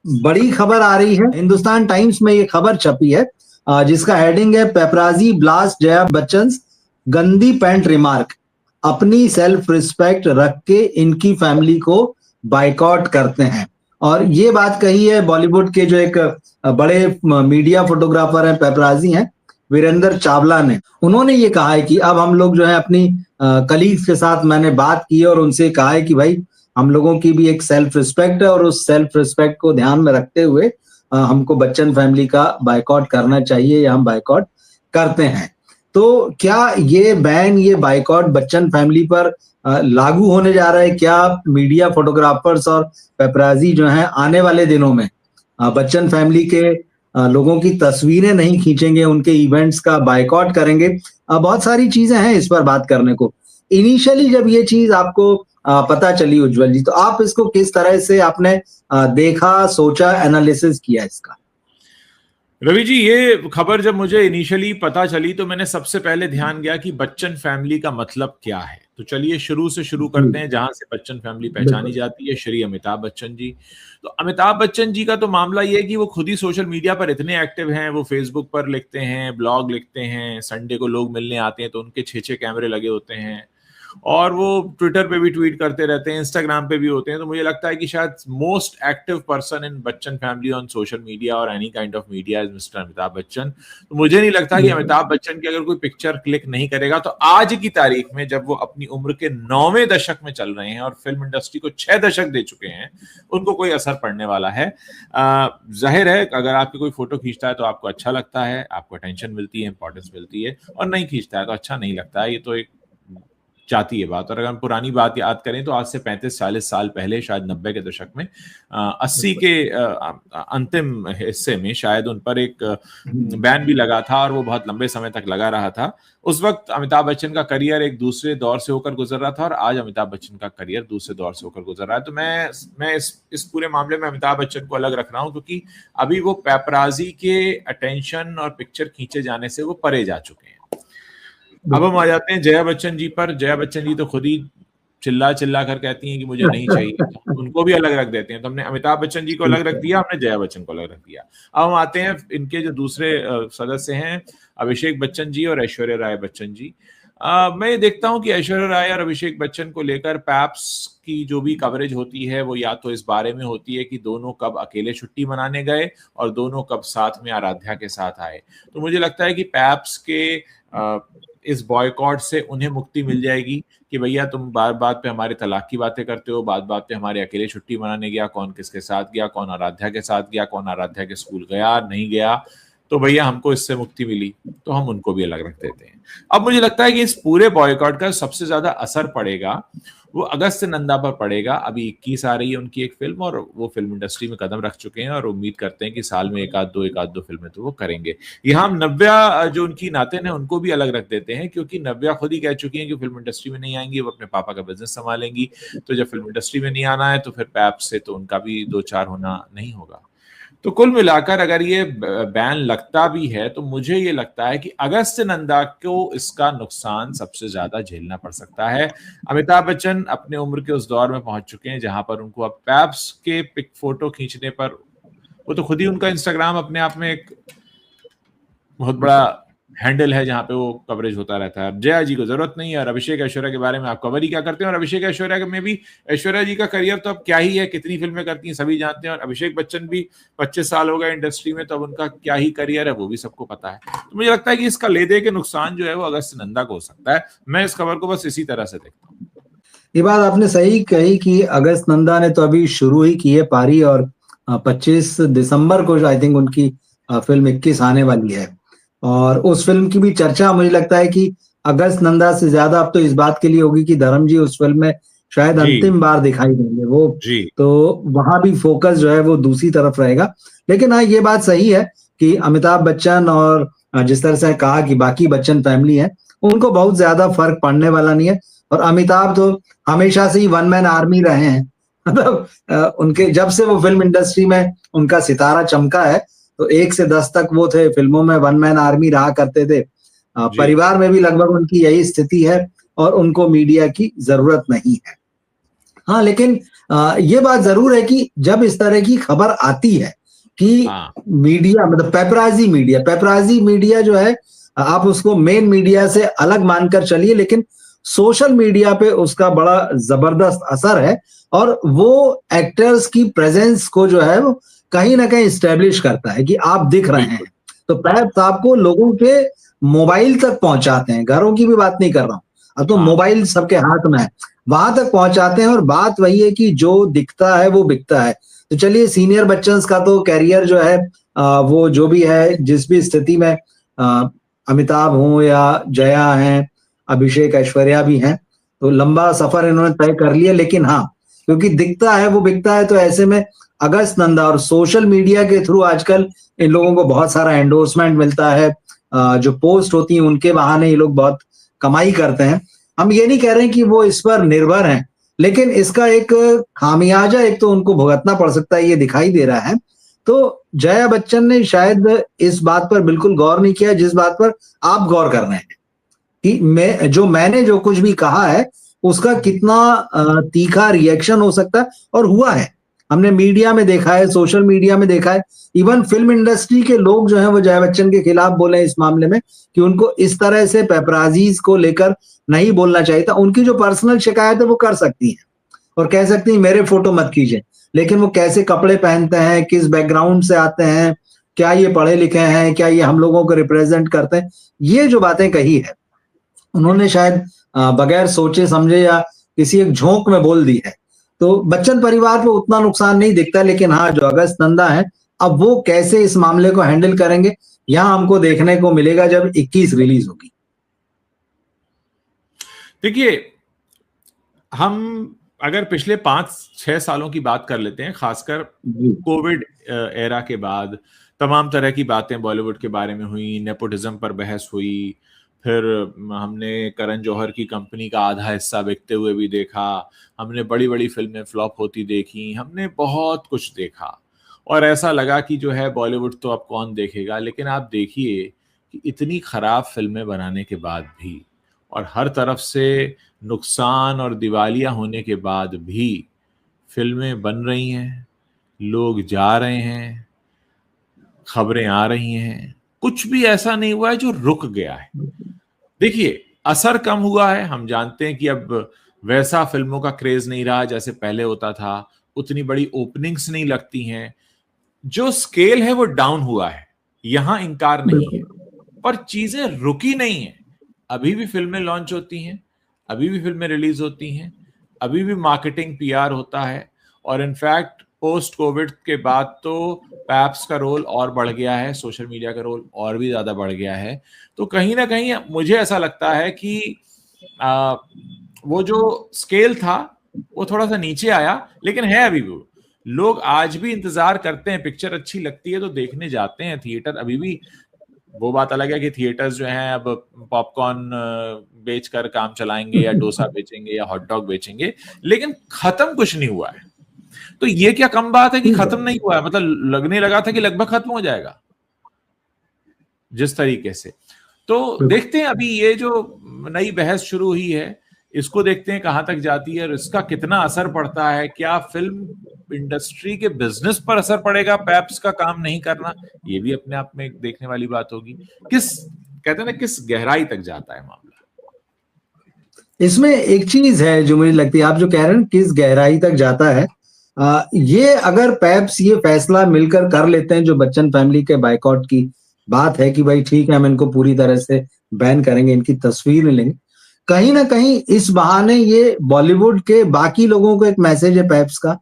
बड़ी खबर आ रही है। हिंदुस्तान टाइम्स में ये खबर छपी है जिसका हेडिंग है पेपराजी ब्लास्ट जया बच्चन गंदी पैंट रिमार्क, अपनी सेल्फ रिस्पेक्ट रख के इनकी फैमिली को बाइकॉट करते हैं। और ये बात कही है बॉलीवुड के जो एक बड़े मीडिया फोटोग्राफर हैं, पेपराजी हैं, वीरेंद्र चावला ने। उन्होंने ये कहा है कि अब हम लोग जो है अपनी कलीग्स के साथ मैंने बात की और उनसे कहा है कि भाई हम लोगों की भी एक सेल्फ रिस्पेक्ट है और उस सेल्फ रिस्पेक्ट को ध्यान में रखते हुए हमको बच्चन फैमिली का बाइकॉट करना चाहिए या हम बाइकॉट करते हैं। तो क्या ये बैन, ये बाइकॉट बच्चन फैमिली पर लागू होने जा रहा है? क्या मीडिया फोटोग्राफर्स और पेपराजी जो हैं आने वाले दिनों में बच्चन फैमिली के लोगों की तस्वीरें नहीं खींचेंगे, उनके इवेंट्स का बाइकॉट करेंगे? बहुत सारी चीजें हैं इस पर बात करने को। इनिशियली जब ये चीज आपको पता चली उज्जवल जी, तो आप इसको किस तरह से आपने देखा, सोचा, एनालिसिस किया इसका? रवि जी, ये खबर जब मुझे इनिशियली पता चली तो मैंने सबसे पहले ध्यान गया कि बच्चन फैमिली का मतलब क्या है। तो चलिए शुरू से शुरू करते हैं, जहां से बच्चन फैमिली पहचानी जाती है, श्री अमिताभ बच्चन जी। तो अमिताभ बच्चन जी का तो मामला ये है कि वो खुद ही सोशल मीडिया पर इतने एक्टिव हैं। वो फेसबुक पर लिखते हैं, ब्लॉग लिखते हैं, संडे को लोग मिलने आते हैं तो उनके 6 कैमरे लगे होते हैं, और वो ट्विटर पे भी ट्वीट करते रहते हैं, इंस्टाग्राम पे भी होते हैं। तो मुझे लगता है कि शायद most active person in Bachchan family on social media और any kind of media is mister Amitabh Bachchan. तो मुझे नहीं लगता कि अमिताभ बच्चन की अगर कोई पिक्चर क्लिक नहीं करेगा तो आज की तारीख में, जब वो अपनी उम्र के 9वें दशक में चल रहे हैं और फिल्म इंडस्ट्री को 6 दशक दे चुके हैं, उनको कोई असर पड़ने वाला है। जाहिर है अगर आपकी कोई फोटो खींचता है तो आपको अच्छा लगता है, आपको अटेंशन मिलती है, इंपॉर्टेंस मिलती है, और नहीं खींचता है तो अच्छा नहीं लगता है। ये तो एक जाती है बात। और अगर हम पुरानी बात याद करें तो आज से 35-40 साल पहले, शायद 90 के दशक में, 80 के अंतिम हिस्से में शायद उन पर एक बैन भी लगा था और वो बहुत लंबे समय तक लगा रहा था। उस वक्त अमिताभ बच्चन का करियर एक दूसरे दौर से होकर गुजर रहा था और आज अमिताभ बच्चन का करियर दूसरे दौर से होकर गुजर रहा है। तो मैं इस पूरे मामले में अमिताभ बच्चन को अलग रख रहा हूं, क्योंकि अभी वो पेपराजी के अटेंशन और पिक्चर खींचे जाने से वो परे जा चुके हैं। अब हम आ जाते हैं जया बच्चन जी पर। जया बच्चन जी तो खुद ही चिल्ला कर कहती हैं कि मुझे नहीं चाहिए, उनको भी अलग रख देते हैं। तो हमने अमिताभ बच्चन जी को अलग रख दिया, हमने जया बच्चन को अलग रख दिया। अब हम आते हैं इनके जो दूसरे सदस्य हैं, अभिषेक बच्चन जी और ऐश्वर्या राय बच्चन जी। मैं ये देखता हूं कि ऐश्वर्या राय और अभिषेक बच्चन को लेकर पैप्स की जो भी कवरेज होती है वो या तो इस बारे में होती है कि दोनों कब अकेले छुट्टी मनाने गए और दोनों कब साथ में आराध्या के साथ आए। तो मुझे लगता है कि पैप्स के इस बॉयकॉट से उन्हें मुक्ति मिल जाएगी कि भैया तुम बात पे हमारे तलाक की बातें करते हो, बात पे हमारे अकेले छुट्टी मनाने गया, कौन किसके साथ गया, कौन आराध्या के साथ गया, कौन आराध्या के स्कूल गया नहीं गया, तो भैया हमको इससे मुक्ति मिली तो हम उनको भी अलग रख देते हैं। अब मुझे लगता है कि इस पूरे बॉयकॉट का सबसे ज्यादा असर पड़ेगा वो अगस्त नंदा पर पड़ेगा। अभी 21 आ रही है उनकी एक फिल्म और वो फिल्म इंडस्ट्री में कदम रख चुके हैं और उम्मीद करते हैं कि साल में एक आध दो फिल्में तो वो करेंगे। यहाँ हम नव्या जो उनकी नातिन है उनको भी अलग रख देते हैं, क्योंकि नव्या खुद ही कह चुकी हैं कि फिल्म इंडस्ट्री में नहीं आएंगी, वो अपने पापा का बिजनेस संभालेंगी। तो जब फिल्म इंडस्ट्री में नहीं आना है तो फिर पैप से तो उनका भी 2-4 होना नहीं होगा। तो कुल मिलाकर अगर ये बैन लगता भी है तो मुझे ये लगता है कि अगस्त नंदा को इसका नुकसान सबसे ज्यादा झेलना पड़ सकता है। अमिताभ बच्चन अपने उम्र के उस दौर में पहुंच चुके हैं जहां पर उनको अब पैप्स के पिक फोटो खींचने पर, वो तो खुद ही उनका इंस्टाग्राम अपने आप में एक बहुत बड़ा हैंडल है जहां पे वो कवरेज होता रहता है। जया जी को जरूरत नहीं है। और अभिषेक ऐश्वर्या के बारे में आप कवर ही क्या करते हैं? और अभिषेक ऐश्वर्या में भी, ऐश्वर्या जी का करियर तो अब क्या ही है, कितनी फिल्में करती हैं सभी जानते हैं, और अभिषेक बच्चन भी 25 साल हो गए इंडस्ट्री में, तो अब उनका क्या ही करियर है वो भी सबको पता है। तो मुझे लगता है कि इसका ले दे के नुकसान जो है वो अगस्त नंदा को हो सकता है। मैं इस खबर को बस इसी तरह से देखता हूँ। ये बात आपने सही कही कि अगस्त नंदा ने तो अभी शुरू ही की है पारी, और 25 दिसंबर को आई थिंक उनकी फिल्म 21 आने वाली है। और उस फिल्म की भी चर्चा मुझे लगता है कि अगस्त नंदा से ज्यादा अब तो इस बात के लिए होगी कि धर्म जी उस फिल्म में शायद अंतिम बार दिखाई देंगे वो, तो वहां भी फोकस जो है वो दूसरी तरफ रहेगा। लेकिन हाँ, ये बात सही है कि अमिताभ बच्चन और जिस तरह से कहा कि बाकी बच्चन फैमिली है, उनको बहुत ज्यादा फर्क पड़ने वाला नहीं है। और अमिताभ तो हमेशा से ही वन मैन आर्मी रहे हैं, मतलब उनके जब से वो फिल्म इंडस्ट्री में उनका सितारा चमका है तो 1 से 10 तक वो थे, फिल्मों में वन मैन आर्मी रहा करते थे। परिवार में भी लगभग उनकी यही स्थिति है और उनको मीडिया की जरूरत नहीं है। हाँ, लेकिन ये बात जरूर है कि जब इस तरह की खबर आती है कि मीडिया मतलब पेपराजी मीडिया जो है, आप उसको मेन मीडिया से अलग मानकर चलिए, लेकिन सोशल मीडिया पे उसका बड़ा जबरदस्त असर है और वो एक्टर्स की प्रेजेंस को जो है वो कहीं ना कहीं स्टैब्लिश करता है कि आप दिख रहे हैं। तो पेप्स आपको लोगों के मोबाइल तक पहुंचाते हैं, घरों की भी बात नहीं कर रहा हूं, अब तो मोबाइल सबके हाथ में है, वहां तक पहुंचाते हैं। और बात वही है कि जो दिखता है वो बिकता है। तो चलिए, सीनियर बच्चन का तो कैरियर जो है वो जो भी है, जिस भी स्थिति में अमिताभ हो या जया हैं, अभिषेक ऐश्वर्या भी हैं, तो लंबा सफर इन्होंने तय कर लिया। लेकिन हाँ, क्योंकि दिखता है वो बिकता है, तो ऐसे में अगस्त नंदा और सोशल मीडिया के थ्रू आजकल इन लोगों को बहुत सारा एंडोर्समेंट मिलता है, जो पोस्ट होती है उनके बहाने ये लोग बहुत कमाई करते हैं। हम ये नहीं कह रहे हैं कि वो इस पर निर्भर हैं, लेकिन इसका एक खामियाजा एक तो उनको भुगतना पड़ सकता है, ये दिखाई दे रहा है। तो जया बच्चन ने शायद इस बात पर बिल्कुल गौर नहीं किया जिस बात पर आप गौर कर रहे हैं कि मैंने जो कुछ भी कहा है उसका कितना तीखा रिएक्शन हो सकता है, और हुआ है। हमने मीडिया में देखा है, सोशल मीडिया में देखा है, इवन फिल्म इंडस्ट्री के लोग जो हैं वो जया बच्चन के खिलाफ बोले इस मामले में कि उनको इस तरह से पेपराजीज को लेकर नहीं बोलना चाहिए था। उनकी जो पर्सनल शिकायत है वो कर सकती हैं और कह सकती हैं मेरे फोटो मत कीजिए, लेकिन वो कैसे कपड़े पहनते हैं, किस बैकग्राउंड से आते हैं, क्या ये पढ़े लिखे हैं, क्या ये हम लोगों को रिप्रेजेंट करते हैं, ये जो बातें कही है उन्होंने शायद बगैर सोचे समझे या किसी एक झोंक में बोल दी है। तो बच्चन परिवार पे उतना नुकसान नहीं दिखता, लेकिन हाँ, जो अगस्त नंदा है अब वो कैसे इस मामले को हैंडल करेंगे, यहां हमको देखने को मिलेगा जब 21 रिलीज होगी। देखिए, हम अगर पिछले 5-6 सालों की बात कर लेते हैं, खासकर कोविड एरा के बाद तमाम तरह की बातें बॉलीवुड के बारे में हुई, नेपोटिज्म पर बहस हुई, फिर हमने करण जौहर की कंपनी का आधा हिस्सा बिकते हुए भी देखा, हमने बड़ी बड़ी फिल्में फ्लॉप होती देखी, हमने बहुत कुछ देखा और ऐसा लगा कि जो है बॉलीवुड तो अब कौन देखेगा। लेकिन आप देखिए कि इतनी खराब फिल्में बनाने के बाद भी और हर तरफ से नुकसान और दिवालिया होने के बाद भी फिल्में बन रही हैं, लोग जा रहे हैं, खबरें आ रही हैं, कुछ भी ऐसा नहीं हुआ है जो रुक गया है। देखिए, असर कम हुआ है, हम जानते हैं कि अब वैसा फिल्मों का क्रेज नहीं रहा जैसे पहले होता था, उतनी बड़ी ओपनिंग्स नहीं लगती हैं, जो स्केल है वो डाउन हुआ है, यहां इंकार नहीं है, पर चीजें रुकी नहीं है। अभी भी फिल्में लॉन्च होती हैं, अभी भी फिल्में रिलीज होती हैं, अभी भी मार्केटिंग पीआर होता है और इनफैक्ट पोस्ट कोविड के बाद तो पैप्स का रोल और बढ़ गया है, सोशल मीडिया का रोल और भी ज्यादा बढ़ गया है। तो कहीं ना कहीं मुझे ऐसा लगता है कि वो जो स्केल था वो थोड़ा सा नीचे आया, लेकिन है अभी भी। लोग आज भी इंतजार करते हैं, पिक्चर अच्छी लगती है तो देखने जाते हैं थिएटर अभी भी। वो बात अलग है कि थिएटर्स जो हैं अब पॉपकॉर्न बेचकर काम चलाएंगे या डोसा बेचेंगे या हॉट डॉग बेचेंगे, लेकिन खत्म कुछ नहीं हुआ है। तो ये क्या कम बात है कि खत्म नहीं हुआ है, मतलब लगने लगा था कि लगभग खत्म हो जाएगा जिस तरीके से। तो देखते हैं अभी ये जो नई बहस शुरू हुई है इसको देखते हैं कहां तक जाती है और इसका कितना असर पड़ता है। क्या फिल्म इंडस्ट्री के बिजनेस पर असर पड़ेगा पैप्स का काम नहीं करना, ये भी अपने आप में एक देखने वाली बात होगी। कहते हैं ना, किस गहराई तक जाता है मामला। इसमें एक चीज है जो मुझे लगती है, आप जो कह रहे हैं किस गहराई तक जाता है, ये अगर पैप्स ये फैसला मिलकर कर लेते हैं, जो बच्चन फैमिली के बायकॉट की बात है कि भाई ठीक है हम इनको पूरी तरह से बैन करेंगे, इनकी तस्वीर नहीं लेंगे, कहीं ना कहीं इस बहाने ये बॉलीवुड के बाकी लोगों को एक मैसेज है पैप्स का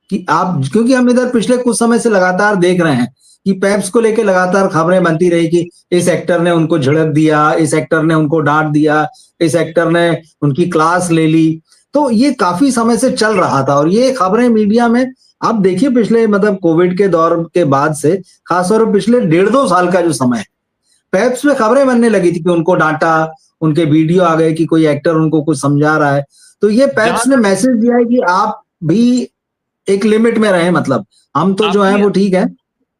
कि आप, क्योंकि हम इधर पिछले कुछ समय से लगातार देख रहे हैं कि पैप्स को लेकर लगातार खबरें बनती रही कि इस एक्टर ने उनको झड़क दिया, इस एक्टर ने उनको डांट दिया, इस एक्टर ने उनकी क्लास ले ली। तो ये काफी समय से चल रहा था और ये खबरें मीडिया में आप देखिए पिछले मतलब कोविड के दौर के बाद से खासतौर पर पिछले 1.5-2 साल का जो समय है, पैप्स में खबरें बनने लगी थी कि उनको डांटा, उनके वीडियो आ गए कि कोई एक्टर उनको कुछ समझा रहा है। तो ये पैप्स ने मैसेज दिया है कि आप भी एक लिमिट में रहें, मतलब हम तो जो है वो ठीक है,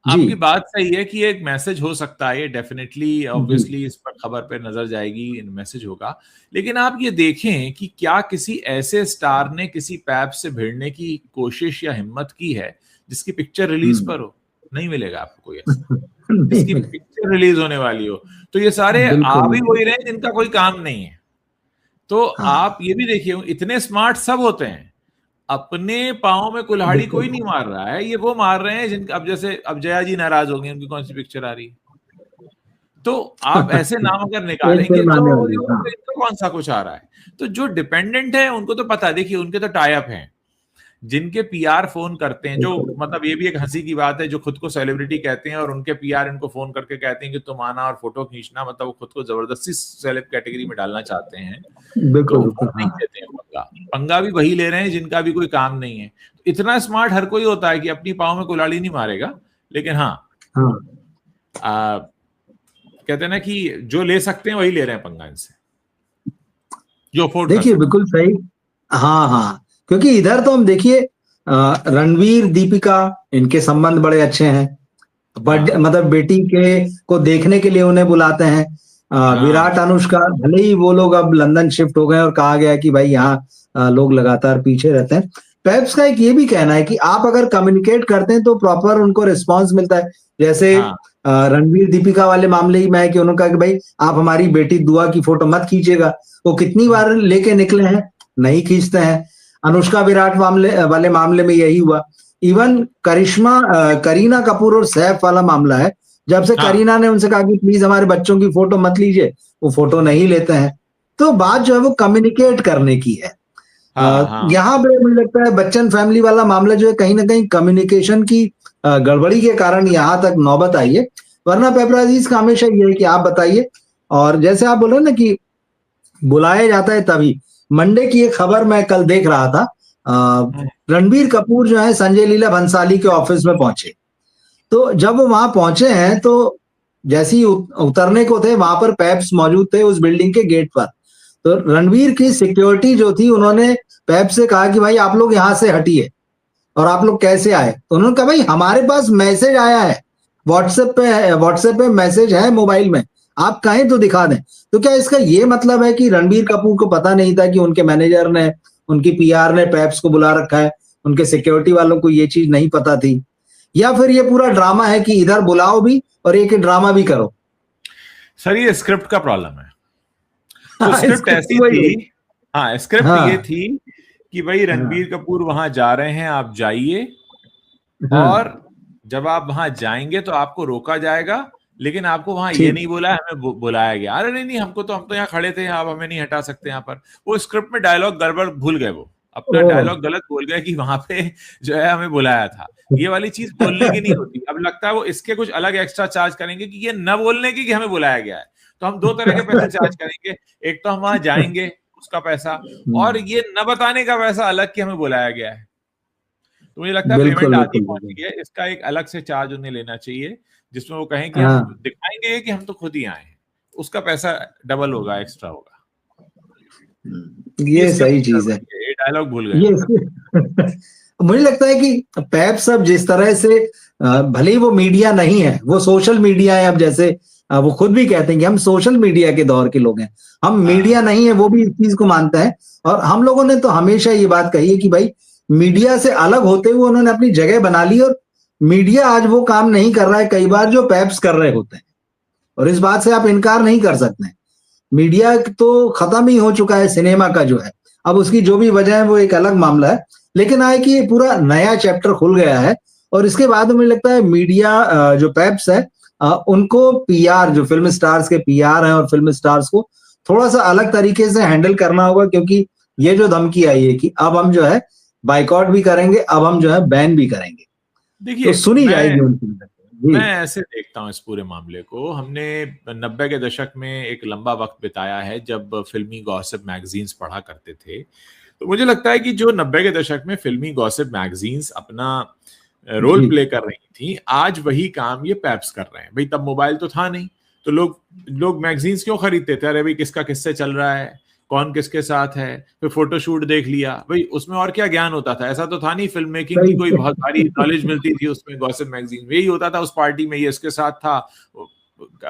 आपकी बात सही है कि एक मैसेज हो सकता है, डेफिनेटली ऑब्वियसली इस पर खबर पे नजर जाएगी, मैसेज होगा। लेकिन आप ये देखें कि क्या किसी ऐसे स्टार ने किसी पैप से भिड़ने की कोशिश या हिम्मत की है जिसकी पिक्चर रिलीज पर हो? नहीं मिलेगा आपको कोई ऐसा जिसकी पिक्चर रिलीज होने वाली हो। तो ये सारे आ भी वही रहे जिनका कोई काम नहीं है। तो आप ये भी देखिए, इतने स्मार्ट सब होते हैं, अपने पाँव में कुल्हाड़ी कोई नहीं मार रहा है, ये वो मार रहे हैं जिनका, अब जैसे अब जया जी नाराज हो गई, उनकी कौन सी पिक्चर आ रही है, तो आप ऐसे नाम अगर निकालेंगे तो इनको कौन सा कुछ आ रहा है। तो जो डिपेंडेंट है उनको तो पता है, देखिए उनके तो टाई अप हैं, जिनके पीआर फोन करते हैं, जो मतलब ये भी एक हंसी की बात है, जो खुद को सेलिब्रिटी कहते हैं और उनके पीआर इनको फोन करके कहते हैं कि तुम आना और फोटो खींचना, मतलब वो खुद को जबरदस्ती सेलेब कैटेगरी में डालना चाहते हैं। तो नहीं देते हैं पंगा, पंगा भी वही ले रहे हैं जिनका भी कोई काम नहीं है। इतना स्मार्ट हर कोई होता है कि अपनी पाँव में कुल्हाड़ी नहीं मारेगा, लेकिन कहते हैं ना कि जो ले सकते हैं वही ले रहे हैं पंगा इनसे, जो अफोर्ड देखिए बिल्कुल सही। हाँ, क्योंकि इधर तो हम देखिए रणवीर दीपिका, इनके संबंध बड़े अच्छे हैं, मतलब बेटी के को देखने के लिए उन्हें बुलाते हैं। विराट अनुष्का, भले ही वो लोग अब लंदन शिफ्ट हो गए और कहा गया कि भाई यहाँ लोग लगातार पीछे रहते हैं। पेप्स का एक ये भी कहना है कि आप अगर कम्युनिकेट करते हैं तो प्रॉपर उनको रिस्पांस मिलता है। जैसे रणवीर दीपिका वाले मामले ही में है कि उन्होंने कहा कि भाई आप हमारी बेटी दुआ की फोटो मत खींचेगा, वो कितनी बार लेके निकले हैं, नहीं खींचते हैं। अनुष्का विराट वाले मामले में यही हुआ। इवन करीना कपूर और सैफ वाला मामला है, जब से करीना ने उनसे कहा कि प्लीज हमारे बच्चों की फोटो मत लीजिए, वो फोटो नहीं लेते हैं। तो बात जो है वो कम्युनिकेट करने की है। यहाँ पे मुझे लगता है बच्चन फैमिली वाला मामला जो है कहीं ना कहीं कम्युनिकेशन की गड़बड़ी के कारण यहाँ तक नौबत आई है। वरना पेपराजीज का हमेशा ये है कि आप बताइए, और जैसे आप बोल रहे ना कि बुलाया जाता है तभी। मंडे की एक खबर मैं कल देख रहा था, रणबीर कपूर जो है संजय लीला भंसाली के ऑफिस में पहुंचे। तो जब वो वहां पहुंचे हैं तो जैसे ही उतरने को थे, वहां पर पेप्स मौजूद थे उस बिल्डिंग के गेट पर। तो रणवीर की सिक्योरिटी जो थी, उन्होंने पेप्स से कहा कि भाई आप लोग यहाँ से हटिए, और आप लोग कैसे आए? तो उन्होंने कहा भाई हमारे पास मैसेज आया है, व्हाट्सएप पे मैसेज है मोबाइल में, आप कहें तो दिखा दें। तो क्या इसका ये मतलब है कि रणबीर कपूर को पता नहीं था कि उनके मैनेजर ने, उनकी पीआर ने पेप्स को बुला रखा है, उनके सिक्योरिटी वालों को ये चीज नहीं पता थी? या फिर ये पूरा ड्रामा है कि इधर बुलाओ भी और एक ड्रामा भी करो? सर ये स्क्रिप्ट का प्रॉब्लम है। तो स्क्रिप्ट ऐसी थी, स्क्रिप्ट ये थी कि भाई रणबीर कपूर वहां जा रहे हैं, आप जाइए, और जब आप वहां जाएंगे तो आपको रोका जाएगा, लेकिन आपको वहां ये नहीं बोला, हमें बुलाया गया। अरे नहीं, हम तो यहाँ खड़े थे, आप हमें नहीं हटा सकते यहाँ पर। वो स्क्रिप्ट में डायलॉग गड़बड़ भूल गए, वो अपना डायलॉग गलत बोल गए कि वहां पे जो है हमें बुलाया था। ये वाली चीज बोलने की नहीं होती। अब लगता है वो इसके कुछ अलग एक्स्ट्रा चार्ज करेंगे कि ये न बोलने की कि हमें बुलाया गया है। तो हम दो तरह के पैसे चार्ज करेंगे, एक तो हम वहां जाएंगे उसका पैसा, और ये न बताने का पैसा अलग कि हमें बुलाया गया है। तो मुझे लगता है पेमेंट आधी पहुंची है, इसका एक अलग से चार्ज उन्हें लेना चाहिए, जिसमें वो कहें कि हम दिखाएंगे कि हम तो खुद ही आए हैं, उसका पैसा डबल होगा, एक्स्ट्रा होगा। ये सही चीज है। ये डायलॉग भूल गए। मुझे लगता है कि पेप्स अब जिस तरह से, भले ही वो मीडिया नहीं है, वो सोशल मीडिया है। अब जैसे वो खुद भी कहते हैं कि हम सोशल मीडिया के दौर के लोग हैं, हम मीडिया नहीं है, वो भी इस चीज को मानते हैं। और हम लोगों ने तो हमेशा ये बात कही है कि भाई मीडिया से अलग होते हुए उन्होंने अपनी जगह बना ली, और मीडिया आज वो काम नहीं कर रहा है कई बार जो पेप्स कर रहे होते हैं, और इस बात से आप इनकार नहीं कर सकते हैं। मीडिया तो खत्म ही हो चुका है सिनेमा का जो है। अब उसकी जो भी वजह है वो एक अलग मामला है, लेकिन आए कि पूरा नया चैप्टर खुल गया है। और इसके बाद मुझे लगता है मीडिया जो पेप्स है, उनको पीआर, जो फिल्म स्टार्स के पीआर हैं और फिल्म स्टार्स को थोड़ा सा अलग तरीके से हैंडल करना होगा, क्योंकि ये जो धमकी आई है कि अब हम जो है बाइकआउट भी करेंगे, अब हम जो है बैन भी करेंगे, देखिए तो सुनी जाएगी उनकी। मैं ऐसे देखता हूँ इस पूरे मामले को। हमने 90 के दशक में एक लंबा वक्त बिताया है जब फिल्मी गॉसिप मैगजीन्स पढ़ा करते थे। तो मुझे लगता है कि जो 90 के दशक में फिल्मी गॉसिप मैगजीन्स अपना रोल प्ले कर रही थी, आज वही काम ये पेप्स कर रहे हैं। भाई तब मोबाइल तो था नहीं, तो लोग मैगजीन्स क्यों खरीदते थे? अरे भाई किसका किससे चल रहा है, कौन किसके साथ है, फिर फोटोशूट देख लिया। भाई उसमें और क्या ज्ञान होता था? ऐसा तो था नहीं फिल्म मेकिंग की कोई बहुत सारी नॉलेज मिलती थी उसमें। गॉसिप मैगजीन में यही होता था, उस पार्टी में ये इसके साथ था।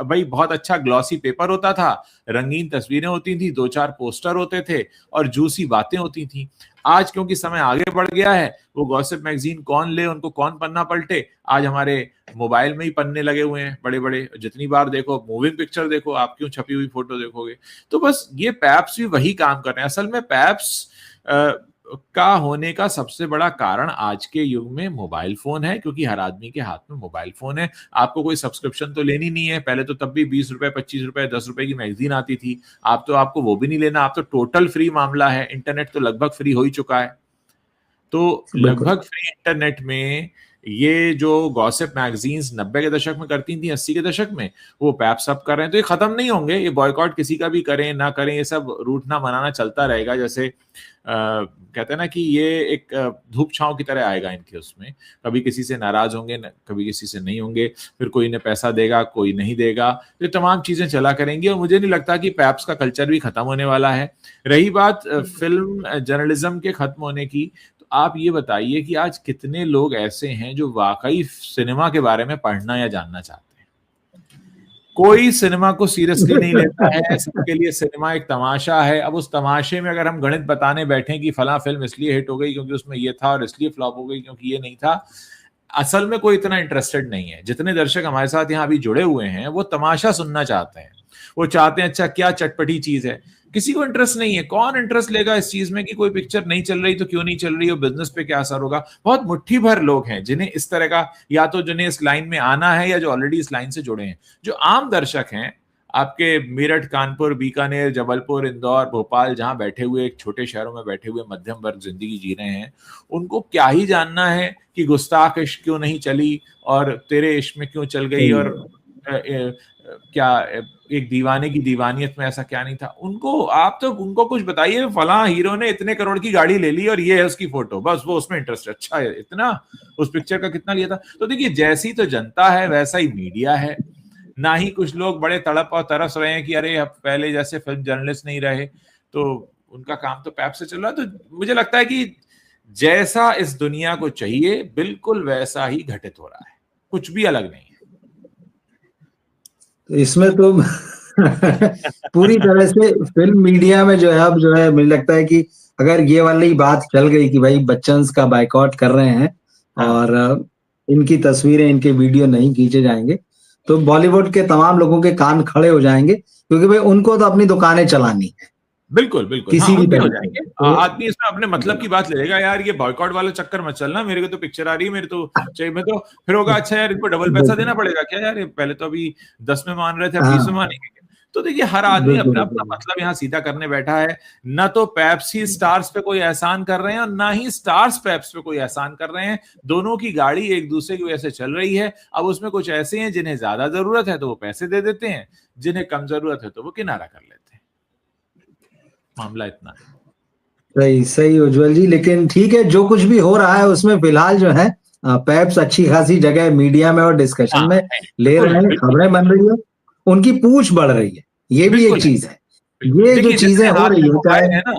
भाई बहुत अच्छा ग्लॉसी पेपर होता था, रंगीन तस्वीरें होती थी, 2-4 पोस्टर होते थे और जूसी बातें होती थी। आज क्योंकि समय आगे बढ़ गया है, वो गॉसिप मैगजीन कौन ले, उनको कौन पन्ना पलटे, आज हमारे मोबाइल में ही पन्ने लगे हुए हैं बड़े बड़े। जितनी बार देखो मूविंग पिक्चर देखो, आप क्यों छपी हुई फोटो देखोगे? तो बस ये पैप्स भी वही काम कर रहे हैं। असल में पैप्स का होने का सबसे बड़ा कारण आज के युग में मोबाइल फोन है, क्योंकि हर आदमी के हाथ में मोबाइल फोन है। आपको कोई सब्सक्रिप्शन तो लेनी नहीं है, पहले तो तब भी 20 रुपए, 25 रुपए, 10 रुपए की मैगजीन आती थी। आपको वो भी नहीं लेना, आप तो टोटल फ्री मामला है। इंटरनेट तो लगभग फ्री हो ही चुका है। तो लगभग फ्री इंटरनेट में ये जो गॉसिप मैगजीन्स 90 के दशक में करती थी, 80 के दशक में, वो पैप्स अब कर रहे हैं। तो ये खत्म नहीं होंगे, ये बॉयकॉट किसी का भी करें ना करें, ये सब रूठना मनाना चलता रहेगा। जैसे कहते हैं ना कि ये एक धूप छांव की तरह आएगा इनके उसमें। कभी किसी से नाराज होंगे, कभी किसी से नहीं होंगे, फिर कोई ने पैसा देगा, कोई नहीं देगा, तो तमाम चीजें चला करेंगी। और मुझे नहीं लगता कि पैप्स का कल्चर भी खत्म होने वाला है। रही बात फिल्म जर्नलिज्म के खत्म होने की, आप ये बताइए कि आज कितने लोग ऐसे हैं जो वाकई सिनेमा के बारे में पढ़ना या जानना चाहते हैं? कोई सिनेमा को सीरियसली नहीं लेता है, सबके लिए सिनेमा एक तमाशा है। अब उस तमाशे में अगर हम गणित बताने बैठे कि फला फिल्म इसलिए हिट हो गई क्योंकि उसमें ये था, और इसलिए फ्लॉप हो गई क्योंकि ये नहीं था, असल में कोई इतना इंटरेस्टेड नहीं है। जितने दर्शक हमारे साथ यहाँ अभी जुड़े हुए हैं, वो तमाशा सुनना चाहते हैं। वो चाहते हैं अच्छा क्या चटपटी चीज है। किसी को इंटरेस्ट नहीं है। कौन इंटरेस्ट लेगा इस चीज में कि कोई पिक्चर नहीं चल रही तो क्यों नहीं चल रही, और बिजनेस पे क्या असर होगा? बहुत मुट्ठी भर लोग हैं जिन्हें इस तरह का, या तो जिन्हें इस लाइन में आना है या जो ऑलरेडी इस लाइन से जुड़े हैं। जो आम दर्शक हैं, आपके मेरठ, कानपुर, बीकानेर, जबलपुर, इंदौर, भोपाल, जहां बैठे हुए एक छोटे शहरों में बैठे हुए मध्यम वर्ग जिंदगी जी रहे हैं, उनको क्या ही जानना है कि गुस्ताख इश्क क्यों नहीं चली और तेरे इश्क में क्यों चल गई, और क्या एक दीवाने की दीवानियत में ऐसा क्या नहीं था। उनको कुछ बताइए, फला हीरो ने इतने करोड़ की गाड़ी ले ली और ये है उसकी फोटो, बस वो उसमें इंटरेस्ट है। अच्छा है, इतना उस पिक्चर का कितना लिया था? तो देखिए, जैसी तो जनता है वैसा ही मीडिया है। ना ही कुछ लोग बड़े तड़प और तरस रहे हैं कि अरे अब पहले जैसे फिल्म जर्नलिस्ट नहीं रहे, तो उनका काम तो पैप से चल रहा है। तो मुझे लगता है कि जैसा इस दुनिया को चाहिए बिल्कुल वैसा ही घटित हो रहा है, कुछ भी अलग नहीं है इसमें तो पूरी तरह से फिल्म मीडिया में जो है, अब जो है मुझे लगता है कि अगर ये वाली बात चल गई कि भाई बच्चन्स का बायकॉट कर रहे हैं और इनकी तस्वीरें, इनके वीडियो नहीं खींचे जाएंगे, तो बॉलीवुड के तमाम लोगों के कान खड़े हो जाएंगे, क्योंकि भाई उनको तो अपनी दुकानें चलानी है। बिल्कुल बिल्कुल, किसी भी हो जाएंगे। आदमी इसमें अपने मतलब की बात ले लेगा, यार ये बॉयकॉट वाला चक्कर मत चलना, मेरे को तो पिक्चर आ रही है, मेरे तो चाहिए, मैं तो फिर होगा अच्छा यार इनको डबल पैसा देना पड़ेगा क्या यार, पहले तो अभी 10 में मान रहे थे, अब 20 में मानेंगे। तो देखिए, हर आदमी अपना अपना मतलब यहाँ सीधा करने बैठा है। न तो पेप्सी स्टार्स पे कोई एहसान कर रहे हैं और ना ही स्टार्स पेप्स पे कोई एहसान कर रहे हैं। दोनों की गाड़ी एक दूसरे की वजह से चल रही है। अब उसमें कुछ ऐसे हैं जिन्हें ज्यादा जरूरत है तो वो पैसे दे देते हैं, जिन्हें कम जरूरत है तो वो किनारा कर लेते हैं। मामला इतना है। सही उज्जवल जी, लेकिन ठीक है, जो कुछ भी हो रहा है उसमें फिलहाल जो है पेप्स अच्छी खासी जगह मीडिया में और डिस्कशन में ले रहे हैं, खबरें बन रही है, उनकी पूछ बढ़ रही है, ये भी एक चीज है। ये जो चीजें हो रही है ना,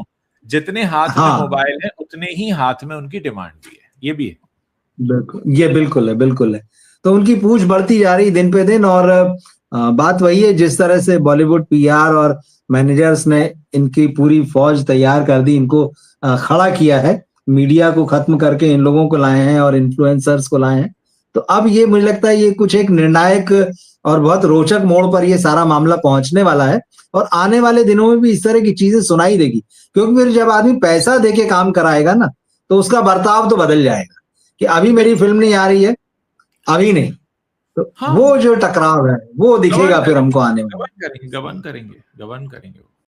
जितने हाथ में मोबाइल है उतने ही हाथ में उनकी डिमांड भी है, ये भी है। बिल्कुल, ये बिल्कुल है। तो उनकी पूछ बढ़ती जा रही दिन पे दिन, और बात वही है, जिस तरह से बॉलीवुड पीआर और मैनेजर्स ने इनकी पूरी फौज तैयार कर दी, इनको खड़ा किया है, मीडिया को खत्म करके इन लोगों को लाए हैं और इन्फ्लुएंसर्स को लाए हैं। तो अब ये मुझे लगता है ये कुछ एक निर्णायक और बहुत रोचक मोड़ पर ये सारा मामला पहुंचने वाला है, और आने वाले दिनों में भी इस तरह की चीजें सुनाई देगी, क्योंकि फिर जब आदमी पैसा देके काम कराएगा ना, तो उसका बर्ताव तो बदल जाएगा कि अभी मेरी फिल्म नहीं आ रही है, अभी नहीं, तो वो जो टकराव है वो दिखेगा फिर हमको आने में। गबन करेंगे।